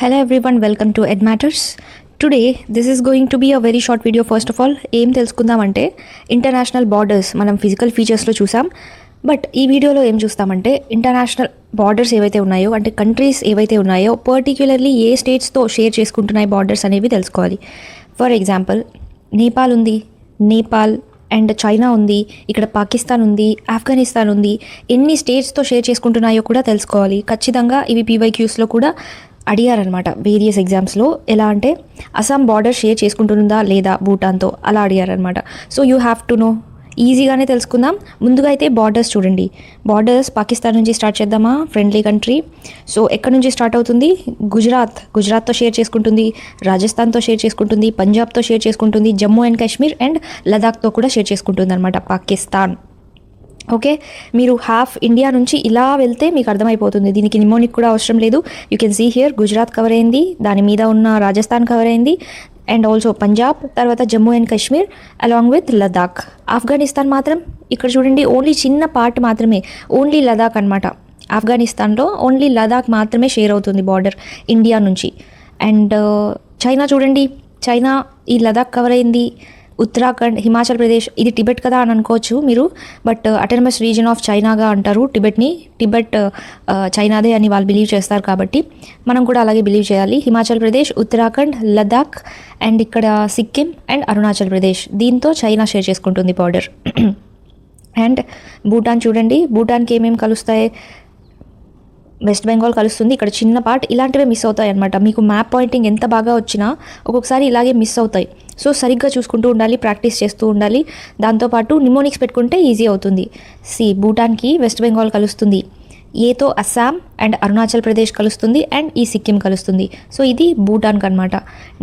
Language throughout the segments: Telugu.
Hello everyone, welcome to Ed Matters. Today, this is going to be a very short video. First of all, ఏం తెలుసుకుందామంటే ఇంటర్నేషనల్ బార్డర్స్ మనం ఫిజికల్ ఫీచర్స్లో చూసాం. బట్ ఈ వీడియోలో ఏం చూస్తామంటే ఇంటర్నేషనల్ బార్డర్స్ ఏవైతే ఉన్నాయో అంటే కంట్రీస్ ఏవైతే ఉన్నాయో పర్టిక్యులర్లీ ఏ స్టేట్స్తో షేర్ చేసుకుంటున్నాయి బార్డర్స్ అనేవి తెలుసుకోవాలి. ఫర్ ఎగ్జాంపుల్ నేపాల్ ఉంది, నేపాల్ అండ్ చైనా ఉంది, ఇక్కడ పాకిస్తాన్ ఉంది, ఆఫ్ఘనిస్తాన్ ఉంది. ఎన్ని స్టేట్స్తో షేర్ చేసుకుంటున్నాయో కూడా తెలుసుకోవాలి. ఖచ్చితంగా ఇవి పీవైక్యూస్లో కూడా అడిగారనమాట వేరియస్ ఎగ్జామ్స్లో. ఎలా అంటే అస్సాం బార్డర్ షేర్ చేసుకుంటుందా లేదా భూటాన్తో అలా అడిగారనమాట. So you have to know, ఈజీగానే తెలుసుకుందాం. ముందుగా అయితే బార్డర్స్ చూడండి. బార్డర్స్ పాకిస్తాన్ నుంచి స్టార్ట్ చేద్దామా, ఫ్రెండ్లీ కంట్రీ. సో ఎక్కడ నుంచి స్టార్ట్ అవుతుంది? గుజరాత్తో షేర్ చేసుకుంటుంది, రాజస్థాన్తో షేర్ చేసుకుంటుంది, పంజాబ్తో షేర్ చేసుకుంటుంది, జమ్మూ అండ్ కాశ్మీర్ అండ్ లదాఖ్తో కూడా షేర్ చేసుకుంటుంది అనమాట పాకిస్తాన్. ఓకే, మీరు హాఫ్ ఇండియా నుంచి ఇలా వెళ్తే మీకు అర్థమైపోతుంది. దీనికి నిమోనిక్ కూడా అవసరం లేదు. You can see here Gujarat cover అయింది, దాని మీద ఉన్న రాజస్థాన్ కవర్ అయింది అండ్ ఆల్సో పంజాబ్, తర్వాత Jammu and Kashmir along with Ladakh. Afghanistan మాత్రం ఇక్కడ చూడండి, ఓన్లీ చిన్న పార్ట్ మాత్రమే, ఓన్లీ లదాఖ్ అనమాట. ఆఫ్ఘనిస్తాన్లో ఓన్లీ లదాఖ్ మాత్రమే షేర్ అవుతుంది బార్డర్ ఇండియా నుంచి. అండ్ చైనా చూడండి, చైనా ఈ లదాఖ్ కవర్ అయింది. ఉత్తరాఖండ్, హిమాచల్ ప్రదేశ్, ఇది టిబెట్ కదా అని అనుకోవచ్చు మీరు, బట్ అటానమస్ రీజన్ ఆఫ్ చైనాగా అంటారు టిబెట్ని. టిబెట్ చైనాదే అని వాళ్ళు బిలీవ్ చేస్తారు కాబట్టి మనం కూడా అలాగే బిలీవ్ చేయాలి. హిమాచల్ ప్రదేశ్, ఉత్తరాఖండ్, లదాఖ్ అండ్ ఇక్కడ సిక్కిం అండ్ అరుణాచల్ ప్రదేశ్, దీంతో చైనా షేర్ చేసుకుంటుంది బార్డర్. అండ్ భూటాన్ చూడండి, భూటాన్కి ఏమేమి కలుస్తాయి? వెస్ట్ బెంగాల్ కలుస్తుంది, ఇక్కడ చిన్న పార్ట్. ఇలాంటివే మిస్ అవుతాయి అనమాట. మీకు మ్యాప్ పాయింటింగ్ ఎంత బాగా వచ్చినా ఒక్కొక్కసారి ఇలాగే మిస్ అవుతాయి. సో సరిగ్గా చూసుకుంటూ ఉండాలి, ప్రాక్టీస్ చేస్తూ ఉండాలి. దాంతోపాటు నిమోనిక్స్ పెట్టుకుంటే ఈజీ అవుతుంది. భూటాన్కి వెస్ట్ బెంగాల్ కలుస్తుంది, ఏతో అస్సాం అండ్ అరుణాచల్ ప్రదేశ్ కలుస్తుంది అండ్ ఈ సిక్కిం కలుస్తుంది. సో ఇది భూటాన్కి అనమాట.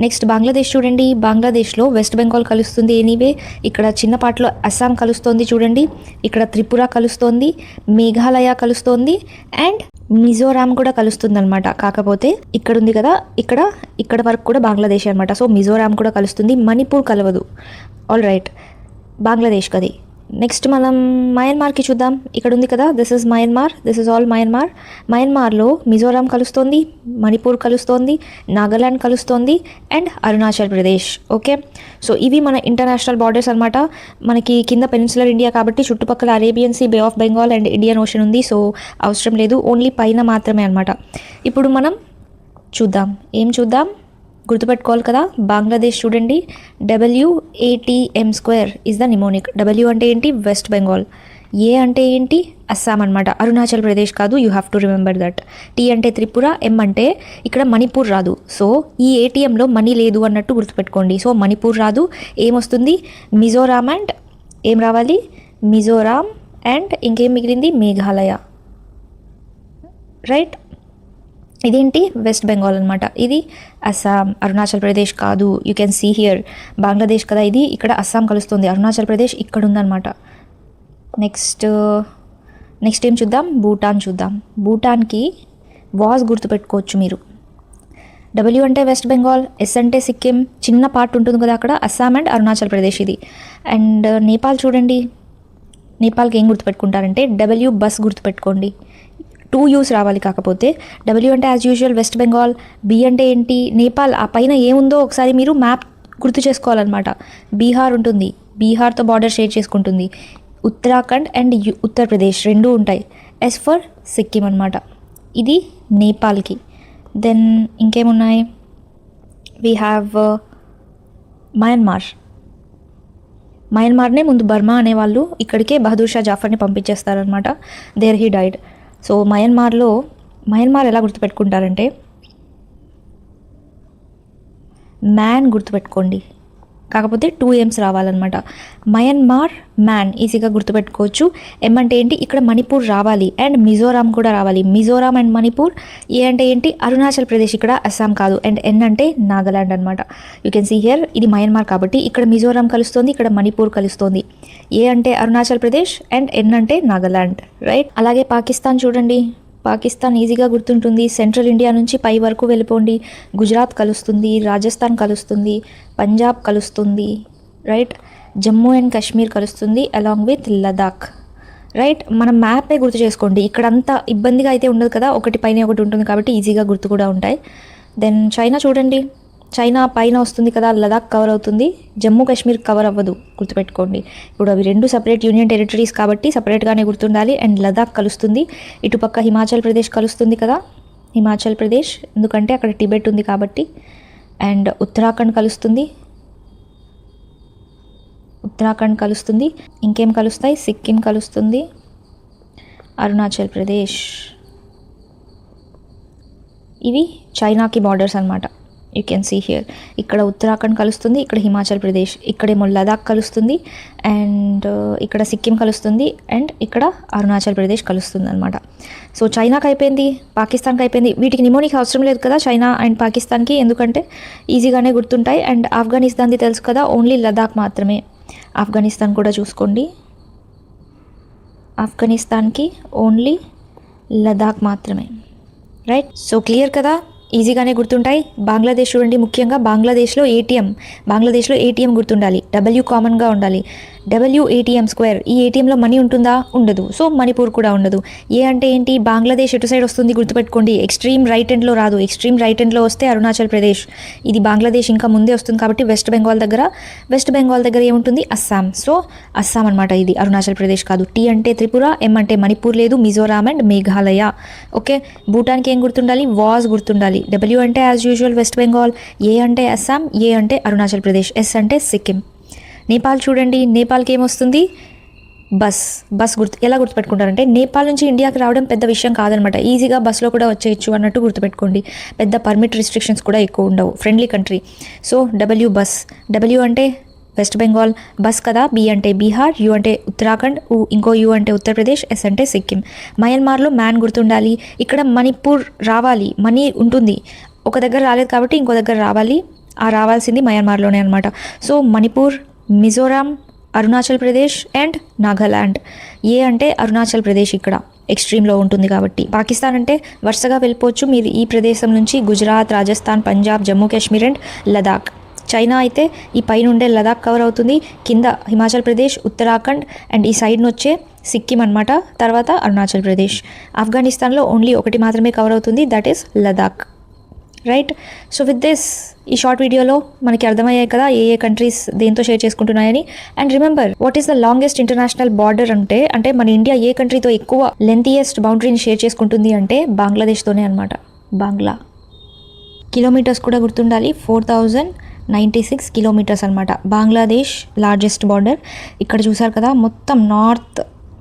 నెక్స్ట్ బంగ్లాదేశ్ చూడండి, బంగ్లాదేశ్లో వెస్ట్ బెంగాల్ కలుస్తుంది ఎనీవే. ఇక్కడ చిన్న పార్ట్లో అస్సాం కలుస్తోంది చూడండి, ఇక్కడ త్రిపుర కలుస్తోంది, మేఘాలయ కలుస్తోంది అండ్ మిజోరాం కూడా కలుస్తుంది అనమాట. కాకపోతే ఇక్కడ ఉంది కదా, ఇక్కడ వరకు కూడా బంగ్లాదేశ్ అనమాట. సో మిజోరాం కూడా కలుస్తుంది, మణిపూర్ కలవదు. ఆల్ రైట్, బంగ్లాదేశ్ కది. నెక్స్ట్ మనం మయన్మార్కి చూద్దాం. ఇక్కడ ఉంది కదా, this is Myanmar, this is all Myanmar. మయన్మార్లో మిజోరాం కలుస్తోంది, మణిపూర్ కలుస్తోంది, నాగాలాండ్ కలుస్తోంది and Arunachal Pradesh. Okay, so ఇవి మన ఇంటర్నేషనల్ బార్డర్స్ అనమాట. మనకి కింద పెనిన్సులర్ ఇండియా కాబట్టి చుట్టుపక్కల Arabian sea, bay of Bengal and Indian ocean ఉంది. సో అవసరం లేదు, ఓన్లీ పైన మాత్రమే అనమాట. ఇప్పుడు మనం చూద్దాం, ఏం చూద్దాం గుర్తుపెట్టుకోవాలి కదా. బంగ్లాదేశ్ చూడండి, WATM² is the mnemonic. W అంటే ఏంటి? వెస్ట్ బెంగాల్. ఏ అంటే ఏంటి? అస్సాం అనమాట, అరుణాచల్ ప్రదేశ్ కాదు. You have to remember that. T అంటే త్రిపుర, M అంటే ఇక్కడ మణిపూర్ రాదు. సో ఈ ATMలో మనీ లేదు అన్నట్టు గుర్తుపెట్టుకోండి. సో మణిపూర్ రాదు, ఏమొస్తుంది? మిజోరాం అండ్ ఏం రావాలి? మిజోరాం అండ్ ఇంకేం మిగిలింది? మేఘాలయ. రైట్, ఇదేంటి? వెస్ట్ బెంగాల్ అనమాట. ఇది అస్సాం, అరుణాచల్ ప్రదేశ్ కాదు. You can see here Bangladesh కదా ఇది, ఇక్కడ అస్సాం కలుస్తుంది, అరుణాచల్ ప్రదేశ్ ఇక్కడ ఉందన్నమాట. నెక్స్ట్ ఏం చూద్దాం? భూటాన్ చూద్దాం. భూటాన్కి వాస్ గుర్తుపెట్టుకోవచ్చు మీరు. W అంటే వెస్ట్ బెంగాల్, S అంటే సిక్కిం, చిన్న పార్ట్ ఉంటుంది కదా అక్కడ, అస్సాం అండ్ అరుణాచల్ ప్రదేశ్ ఇది. అండ్ నేపాల్ చూడండి, నేపాల్కి ఏం గుర్తుపెట్టుకుంటారంటే W బస్ గుర్తుపెట్టుకోండి. 2 U's రావాలి. కాకపోతే W అంటే as usual west Bengal, B అంటే ఏంటి? నేపాల్. ఆ పైన ఏముందో ఒకసారి మీరు మ్యాప్ గుర్తు చేసుకోవాలన్నమాట. బీహార్ ఉంటుంది, బీహార్తో బార్డర్ షేర్ చేసుకుంటుంది. ఉత్తరాఖండ్ అండ్ ఉత్తరప్రదేశ్ రెండూ ఉంటాయి. S ఫర్ సిక్కిం అనమాట. ఇది నేపాల్కి. దెన్ ఇంకేమున్నాయి? వీ హ్యావ్ మయన్మార్నే ముందు బర్మా అనేవాళ్ళు, ఇక్కడికే బహదూర్ షా జాఫర్ని పంపించేస్తారనమాట. There he died. So Myanmar ఎలా గుర్తుపెట్టుకుంటారంటే మ్యాన్ గుర్తుపెట్టుకోండి, కాకపోతే 2 M's రావాలన్నమాట. మయన్మార్, మ్యాన్ ఈజీగా గుర్తుపెట్టుకోవచ్చు. M అంటే ఏంటి? ఇక్కడ మణిపూర్ రావాలి అండ్ మిజోరాం కూడా రావాలి. మిజోరాం అండ్ మణిపూర్. ఏ అంటే ఏంటి? అరుణాచల్ ప్రదేశ్, ఇక్కడ అస్సాం కాదు. అండ్ N అంటే నాగాలాండ్ అనమాట. యూ కెన్ సీ హియర్, ఇది మయన్మార్ కాబట్టి ఇక్కడ మిజోరాం కలుస్తుంది, ఇక్కడ మణిపూర్ కలుస్తుంది. ఏ అంటే అరుణాచల్ ప్రదేశ్ అండ్ N అంటే నాగాలాండ్. రైట్, అలాగే పాకిస్తాన్ చూడండి. పాకిస్తాన్ ఈజీగా గుర్తుంటుంది. సెంట్రల్ ఇండియా నుంచి పై వరకు వెళ్ళిపోండి. గుజరాత్ కలుస్తుంది, రాజస్థాన్ కలుస్తుంది, పంజాబ్ కలుస్తుంది. రైట్, జమ్మూ అండ్ కాశ్మీర్ కలుస్తుంది అలాంగ్ విత్ లదాఖ్. రైట్, మనం మ్యాపే గుర్తు చేసుకోండి. ఇక్కడ అంత ఇబ్బందిగా అయితే ఉండదు కదా, ఒకటి పైన ఒకటి ఉంటుంది కాబట్టి ఈజీగా గుర్తు కూడా ఉంటాయి. దెన్ చైనా చూడండి, చైనా పైన వస్తుంది కదా, లదాఖ్ కవర్ అవుతుంది, జమ్మూ కాశ్మీర్ కవర్ అవ్వదు, గుర్తుపెట్టుకోండి. ఇప్పుడు అవి రెండు సపరేట్ యూనియన్ టెరిటరీస్ కాబట్టి సపరేట్గానే గుర్తుండాలి. అండ్ లదాఖ్ కలుస్తుంది, ఇటుపక్క హిమాచల్ ప్రదేశ్ కలుస్తుంది కదా, హిమాచల్ ప్రదేశ్ ఎందుకంటే అక్కడ టిబెట్ ఉంది కాబట్టి. అండ్ ఉత్తరాఖండ్ కలుస్తుంది, ఉత్తరాఖండ్ కలుస్తుంది. ఇంకేం కలుస్తాయి, సిక్కిం కలుస్తుంది, అరుణాచల్ ప్రదేశ్. ఇవి చైనాకి బార్డర్స్ అనమాట. యూ కెన్ సీ హియర్, ఇక్కడ ఉత్తరాఖండ్ కలుస్తుంది, ఇక్కడ హిమాచల్ ప్రదేశ్, ఇక్కడేమో లదాఖ్ కలుస్తుంది, అండ్ ఇక్కడ సిక్కిం కలుస్తుంది, అండ్ ఇక్కడ అరుణాచల్ ప్రదేశ్ కలుస్తుంది అనమాట. సో చైనాకి అయిపోయింది, పాకిస్తాన్కి అయిపోయింది. వీటికి నిమోనిక్ అవసరం లేదు కదా చైనా అండ్ పాకిస్తాన్కి, ఎందుకంటే ఈజీగానే గుర్తుంటాయి. అండ్ ఆఫ్ఘనిస్తాన్ది తెలుసు కదా, ఓన్లీ లదాఖ్ మాత్రమే. ఆఫ్ఘనిస్తాన్ కూడా చూసుకోండి, ఆఫ్ఘనిస్తాన్కి ఓన్లీ లదాఖ్ మాత్రమే. రైట్, సో క్లియర్ కదా, ఈజీగానే గుర్తుంటాయి. బంగ్లాదేశ్ చూడండి, ముఖ్యంగా బంగ్లాదేశ్లో ఏటీఎం గుర్తుండాలి, డబ్ల్యూ కామన్గా ఉండాలి, WATM స్క్వేర్. ఈ ఏటీఎంలో మనీ ఉంటుందా, ఉండదు. సో మణిపూర్ కూడా ఉండదు. ఏ అంటే ఏంటి, బంగ్లాదేశ్ ఎటు సైడ్ వస్తుంది గుర్తుపెట్టుకోండి, ఎక్స్ట్రీమ్ రైట్ ఎండ్లో రాదు, ఎక్స్ట్రీమ్ రైట్ ఎండ్లో వస్తే అరుణాచల్ ప్రదేశ్. ఇది బంగ్లాదేశ్ ఇంకా ముందే వస్తుంది కాబట్టి వెస్ట్ బెంగాల్ దగ్గర ఏముంటుంది, అస్సాం. సో అస్సాం అనమాట ఇది, అరుణాచల్ ప్రదేశ్ కాదు. T అంటే త్రిపుర, M అంటే మణిపూర్ లేదు, మిజోరాం అండ్ మేఘాలయ. ఓకే, భూటాన్కి ఏం గుర్తుండాలి, వాజ్ గుర్తుండాలి. W అంటే as usual west Bengal, A అంటే అస్సాం, A అంటే అరుణాచల్ ప్రదేశ్, S అంటే సిక్కిం. నేపాల్ చూడండి, నేపాల్కి ఏమొస్తుంది, బస్ ఎలా గుర్తుపెట్టుకుంటారంటే, నేపాల్ నుంచి ఇండియాకి రావడం పెద్ద విషయం కాదనమాట, ఈజీగా బస్లో కూడా వచ్చేయచ్చు అన్నట్టు గుర్తుపెట్టుకోండి. పెద్ద పర్మిట్ రిస్ట్రిక్షన్స్ కూడా ఎక్కువ ఉండవు, friendly country. So bus, W అంటే వెస్ట్ బెంగాల్, బస్ కదా, B అంటే బీహార్, U అంటే ఉత్తరాఖండ్, ఇంకో U అంటే ఉత్తరప్రదేశ్, S అంటే సిక్కిం. మయన్మార్లో మ్యాన్ గుర్తుండాలి. ఇక్కడ మణిపూర్ రావాలి, మనీ ఉంటుంది, ఒక దగ్గర రాలేదు కాబట్టి ఇంకో దగ్గర రావాలి, రావాల్సింది మయన్మార్లోనే అనమాట. So Manipur, Mizoram, Arunachal Pradesh and Nagaland. ఏ అంటే అరుణాచల్ ప్రదేశ్ ఇక్కడ ఎక్స్ట్రీమ్లో ఉంటుంది కాబట్టి. పాకిస్తాన్ అంటే వరుసగా వెళ్ళిపోవచ్చు మీరు ఈ ప్రదేశం నుంచి, గుజరాత్, రాజస్థాన్, పంజాబ్, జమ్మూ కాశ్మీర్ అండ్ లదాఖ్. చైనా అయితే ఈ పైన ఉండే లదాఖ్ కవర్ అవుతుంది, కింద హిమాచల్ ప్రదేశ్, ఉత్తరాఖండ్ అండ్ ఈ సైడ్ వచ్చే సిక్కిం అనమాట, తర్వాత అరుణాచల్ ప్రదేశ్. ఆఫ్ఘనిస్తాన్లో ఓన్లీ ఒకటి మాత్రమే కవర్ అవుతుంది, that is Ladakh. Right, so with this ఈ షార్ట్ వీడియోలో మనకి అర్థమయ్యాయి కదా ఏ కంట్రీస్ దేంతో షేర్ చేసుకుంటున్నాయని. And remember, what is the longest international border అంటే మన ఇండియా ఏ కంట్రీతో ఎక్కువ లెంతియెస్ట్ బౌండరీని షేర్ చేసుకుంటుంది అంటే బంగ్లాదేశ్తోనే అనమాట. కిలోమీటర్స్ కూడా గుర్తుండాలి, 4096 కిలోమీటర్స్ అనమాట బంగ్లాదేశ్ లార్జెస్ట్ బార్డర్. ఇక్కడ చూసారు కదా, మొత్తం నార్త్,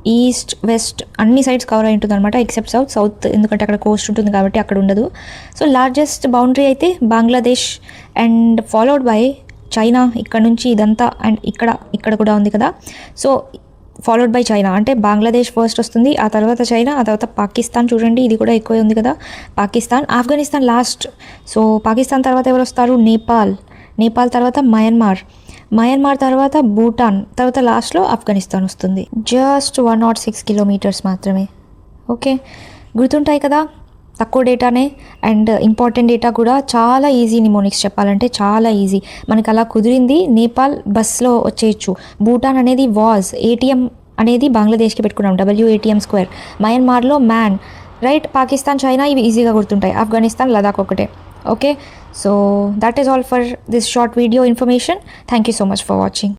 ఈస్ట్, వెస్ట్ అన్ని సైడ్స్ కవర్ అయి ఉంటుంది అనమాట, ఎక్సెప్ట్ సౌత్ ఎందుకంటే అక్కడ కోస్ట్ ఉంటుంది కాబట్టి అక్కడ ఉండదు. సో లార్జెస్ట్ బౌండరీ అయితే Bangladesh and followed by China, ఇక్కడ నుంచి ఇదంతా అండ్ ఇక్కడ కూడా ఉంది కదా. సో ఫాలోడ్ బై చైనా అంటే బంగ్లాదేశ్ ఫస్ట్ వస్తుంది, ఆ తర్వాత చైనా, ఆ తర్వాత పాకిస్తాన్. చూడండి ఇది కూడా ఎక్కువే ఉంది కదా, పాకిస్తాన్. ఆఫ్ఘనిస్తాన్ లాస్ట్. సో పాకిస్తాన్ తర్వాత ఎవరు వస్తారు, నేపాల్ తర్వాత మయన్మార్ తర్వాత భూటాన్, తర్వాత లాస్ట్లో ఆఫ్ఘనిస్తాన్ వస్తుంది. జస్ట్ 106 కిలోమీటర్స్ మాత్రమే. ఓకే, గుర్తుంటాయి కదా, తక్కువ డేటానే అండ్ ఇంపార్టెంట్ డేటా కూడా. చాలా ఈజీ నిమోనిక్స్ చెప్పాలంటే, చాలా ఈజీ. మనకు అలా కుదిరింది. నేపాల్ బస్లో వచ్చేయచ్చు, భూటాన్ అనేది వాజ్, ఏటీఎం అనేది బంగ్లాదేశ్కి పెట్టుకున్నాం, WATM స్క్వేర్. మయన్మార్లో మ్యాన్. రైట్, పాకిస్తాన్, చైనా ఇవి ఈజీగా గుర్తుంటాయి, ఆఫ్ఘనిస్తాన్, లదాఖ్ ఒకటే. Okay, so that is all for this short video information. Thank you so much for watching.